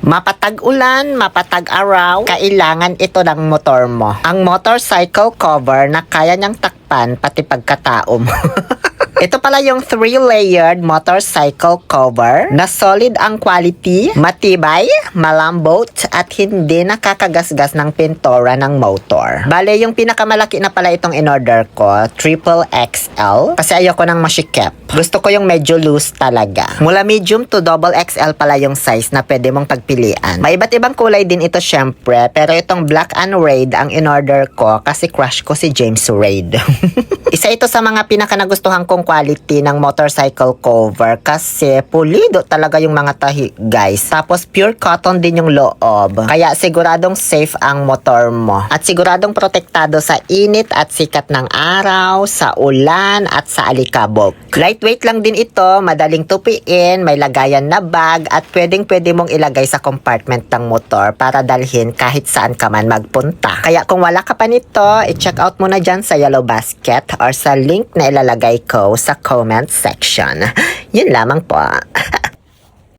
Mapatag ulan, mapatag araw, kailangan ito ng motor mo. Ang motorcycle cover na kaya niyang takpan pati pagkatao mo. Ito pala yung 3-layered motorcycle cover na solid ang quality, matibay, malambot, at hindi nakakagasgas ng pintura ng motor. Bale, yung pinakamalaki na pala itong in-order ko, triple XL, kasi ayoko ng masikip. Gusto ko yung medyo loose talaga. Mula medium to double XL pala yung size na pwede mong pagpilian. May iba't ibang kulay din ito syempre, pero itong black and red ang in-order ko kasi crush ko si James Reid. Isa ito sa mga pinaka nagustuhan kong quality ng motorcycle cover kasi pulido talaga yung mga tahi, guys. Tapos pure cotton din yung loob. Kaya siguradong safe ang motor mo. At siguradong protektado sa init at sikat ng araw, sa ulan at sa alikabok. Lightweight lang din ito, madaling tupiin, may lagayan na bag at pwedeng mong ilagay sa compartment ng motor para dalhin kahit saan ka man magpunta. Kaya kung wala ka pa nito, i-check out mo na dyan sa Yellow Basket or sa link na ilalagay ko sa comment section. Yun lamang po.